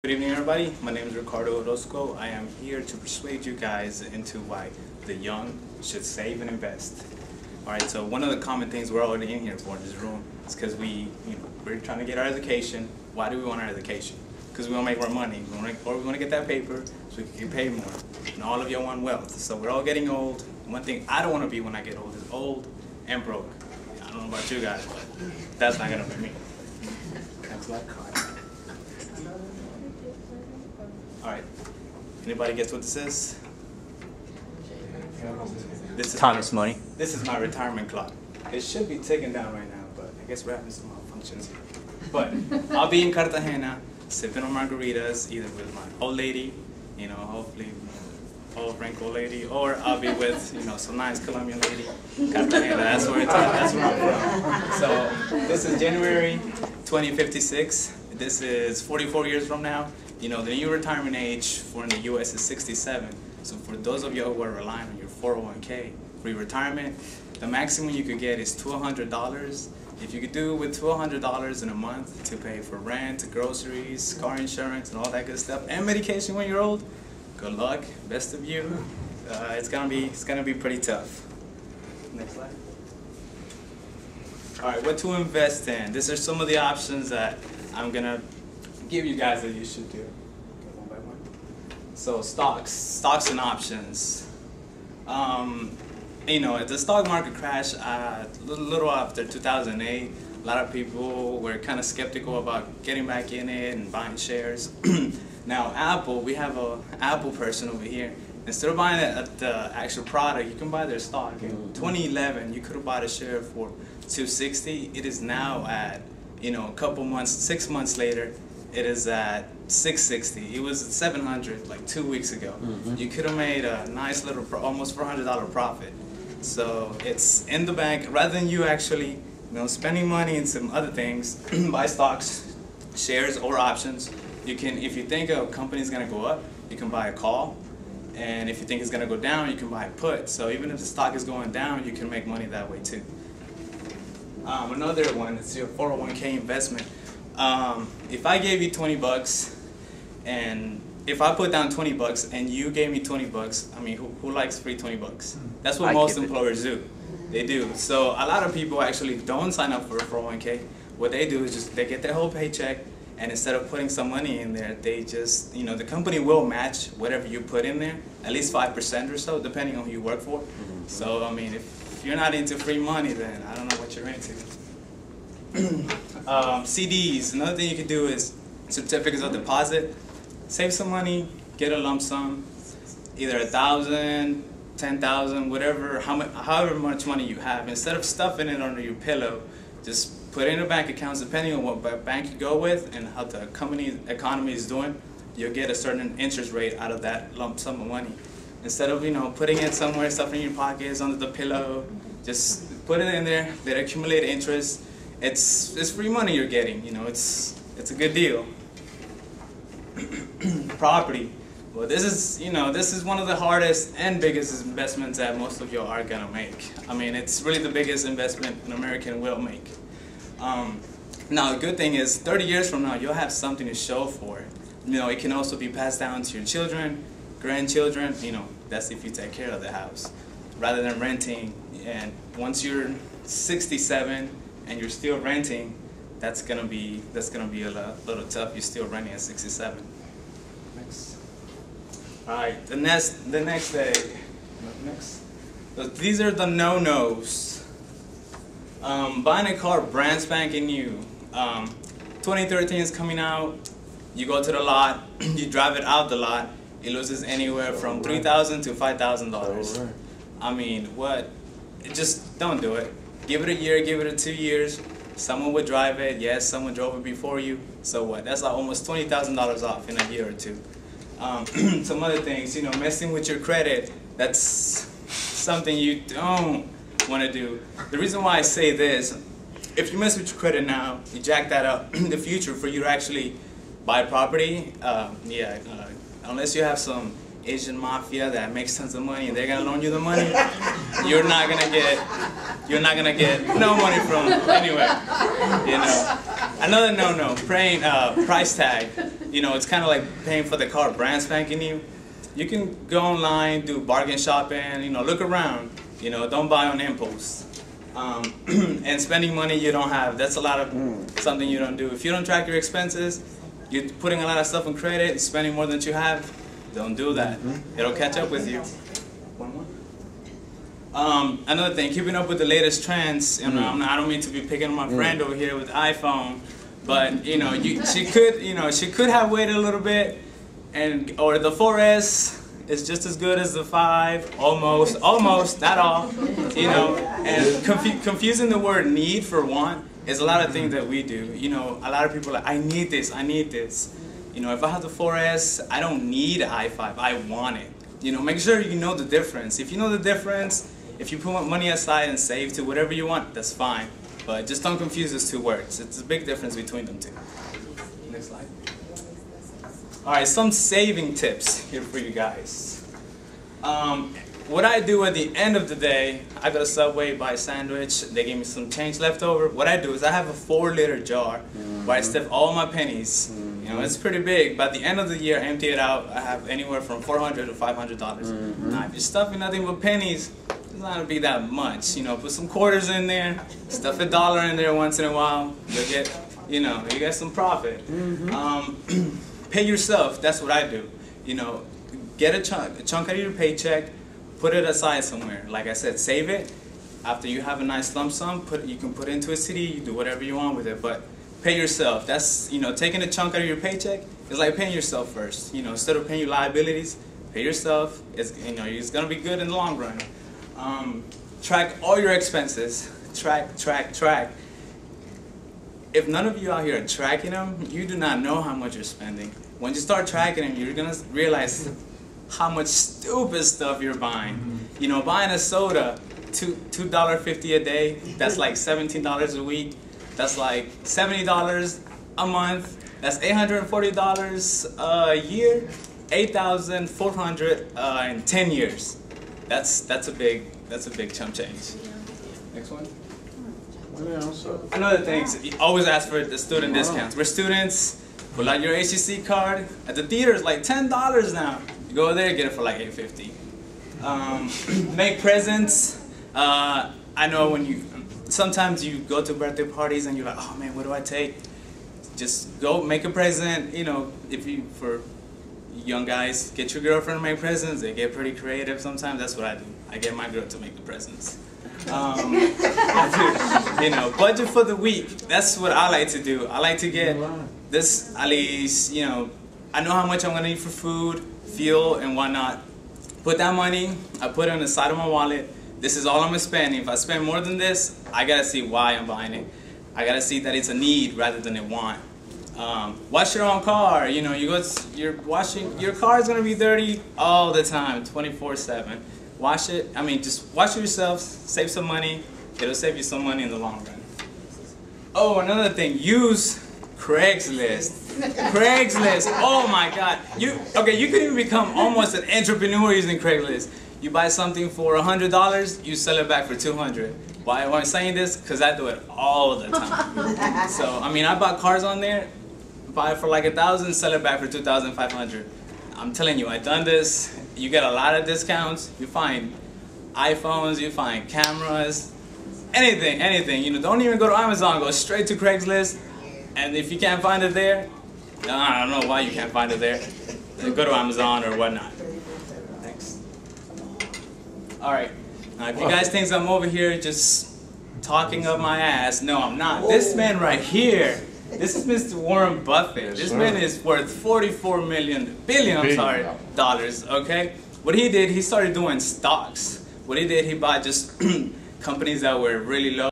Good evening, everybody. My name is Ricardo Orozco. I am here to persuade you guys into why the young should save and invest. Alright, so one of the common things we're already in here for in this room is because we're trying to get our education. Why do we want our education? Because we want to make more money, or we want to get that paper so we can get paid more. And all of you want wealth. So we're all getting old. One thing I don't want to be when I get old is old and broke. I don't know about you guys, but that's not going to be me. Next slide. Alright, anybody gets what this is? This is Thomas money. This is my retirement clock. It should be ticking down right now, but I guess we're having some malfunctions here. But I'll be in Cartagena, sipping on margaritas, either with my old lady, hopefully old wrinkled lady, or I'll be with, some nice Colombian lady. Cartagena, that's where I'm from. So this is January 2056. This is 44 years from now. The new retirement age for in the U.S. is 67. So for those of you who are relying on your 401k for your retirement, the maximum you could get is $200. If you could do with $200 in a month to pay for rent, groceries, car insurance, and all that good stuff, and medication when you're old, good luck. Best of you. It's gonna be pretty tough. Next slide. All right, what to invest in? These are some of the options that I'm gonna give you guys that you should do. Go one by one. So stocks and options. The stock market crash a little after 2008. A lot of people were kind of skeptical about getting back in it and buying shares. Now Apple, we have a Apple person over here. Instead of buying the actual product, you can buy their stock. In 2011, you could have bought a share for $260. It is now at, a couple months, 6 months later, it is at $660. It was at $700 like 2 weeks ago. You could have made a nice little, almost $400 profit. So it's in the bank. Rather than you actually, spending money in some other things, buy stocks, shares, or options. You can, if you think a company is going to go up, you can buy a call. And if you think it's going to go down, you can buy a put. So even if the stock is going down, you can make money that way too. Another one is your 401k investment. If I gave you 20 bucks, and if I put down 20 bucks and you gave me 20 bucks, I mean, who likes free 20 bucks? That's what most employers do. They do. So a lot of people actually don't sign up for a 401k. What they do is just, they get their whole paycheck, and instead of putting some money in there, they just, the company will match whatever you put in there, at least 5% or so, depending on who you work for. So, I mean, if you're not into free money, then I don't know what you're into. CDs, another thing you can do is certificates of deposit. Save some money, get a lump sum, either $1,000, $10,000, whatever, however much money you have. Instead of stuffing it under your pillow, just put it in a bank account. Depending on what bank you go with and how the economy is doing, you'll get a certain interest rate out of that lump sum of money. Instead of putting it somewhere, stuffing in your pockets, under the pillow, just put it in there. They accumulate interest. It's free money you're getting. It's a good deal. Property. Well, this is one of the hardest and biggest investments that most of you are gonna make. I mean, it's really the biggest investment an American will make. Now, the good thing is, 30 years from now, you'll have something to show for it. It can also be passed down to your children, grandchildren. That's if you take care of the house, rather than renting. And once you're 67 and you're still renting, that's gonna be a little tough. You're still renting at 67. Next. All right, the next day. Next. So these are the no-nos. Buying a car brand spanking new. 2013 is coming out. You go to the lot. You drive it out the lot. It loses anywhere from $3,000 to $5,000. I mean, what? Just don't do it. Give it a year. Give it 2 years. Someone would drive it. Yes, someone drove it before you. So what? That's like almost $20,000 off in a year or two. Some other things, messing with your credit. That's something you don't want to do. The reason why I say this, if you mess with your credit now, you jack that up in the future for you to actually buy property. Unless you have some Asian mafia that makes tons of money and they're gonna loan you the money, you're not gonna get no money from anywhere. Another no-no, price tag. You know, it's kind of like paying for the car brand spanking new. You can go online, do bargain shopping, you know, look around, you know, don't buy on impulse. And spending money you don't have, that's a lot of something you don't do. If you don't track your expenses, you're putting a lot of stuff on credit, spending more than you have, don't do that. It'll catch up with you. One more. Another thing, keeping up with the latest trends. You know, I don't mean to be picking on my friend over here with the iPhone, but you know, she could have waited a little bit, or the 4S is just as good as the 5, almost, not all. You know, and confusing the word need for want is a lot of things that we do. You know, a lot of people are like, I need this, I need this. You know, if I have the 4S, I don't need an i5, I want it. You know, make sure you know the difference. If you know the difference, if you put money aside and save to whatever you want, that's fine. But just don't confuse those two words. It's a big difference between them two. Next slide. Alright, some saving tips here for you guys. What I do at the end of the day, I go to Subway, buy a sandwich, they give me some change left over. What I do is I have a 4-liter jar where I stuff all my pennies. You know, it's pretty big, but at the end of the year, I empty it out. I have anywhere from $400 to $500. Now, if you're stuffing nothing but pennies, it's not gonna be that much. You know, put some quarters in there, stuff $1 in there once in a while. You'll get, you know, you get some profit. Pay yourself. That's what I do. You know, get a chunk out of your paycheck, put it aside somewhere. Like I said, save it. After you have a nice lump sum, you can put it into a CD. You do whatever you want with it, but pay yourself. That's, you know, taking a chunk out of your paycheck is like paying yourself first. You know, instead of paying your liabilities, pay yourself. It's, you know, it's gonna be good in the long run. Track all your expenses. Track. If none of you out here are tracking them, you do not know how much you're spending. When you start tracking them, you're gonna realize how much stupid stuff you're buying. You know, buying a soda, $2.50 a day, that's like $17 a week. That's like $70 a month. That's $840 a year. $8,400 in 10 years. That's a big chump change. Next one. Another thing, you always ask for the student discounts. We're students. Pull out your HTC card. At the theater, it's like $10 now. You go there, get it for like $8.50. Make presents. I know when sometimes you go to birthday parties and you're like, oh man, what do I take? Just go make a present. You know, for young guys, get your girlfriend to make presents. They get pretty creative sometimes. That's what I do. I get my girl to make the presents. You know, budget for the week. That's what I like to do. I like to get this, at least, you know, I know how much I'm gonna need for food, fuel, and whatnot. Put that money, I put it on the side of my wallet. This is all I'm gonna spend. If I spend more than this, I gotta see why I'm buying it. I gotta see that it's a need rather than a want. Wash your own car. You know, your car is gonna be dirty all the time, 24/7. Wash it. I mean, just wash it yourself. Save some money. It'll save you some money in the long run. Oh, another thing. Use Craigslist. Craigslist. Oh my God. You can even become almost an entrepreneur using Craigslist. You buy something for $100, you sell it back for $200. Why am I saying this? Because I do it all the time. So, I mean, I bought cars on there, buy it for like $1,000, sell it back for $2,500. I'm telling you, I've done this. You get a lot of discounts. You find iPhones, you find cameras, anything. You know, don't even go to Amazon. Go straight to Craigslist. And if you can't find it there, I don't know why you can't find it there. Go to Amazon or whatnot. Thanks. All right. Now, if you guys think I'm over here just talking up my ass, no, I'm not. This man right here. This is Mr. Warren Buffett. This man is worth $44 billion dollars, okay? What he did, he started doing stocks. What he did, he bought just companies that were really low.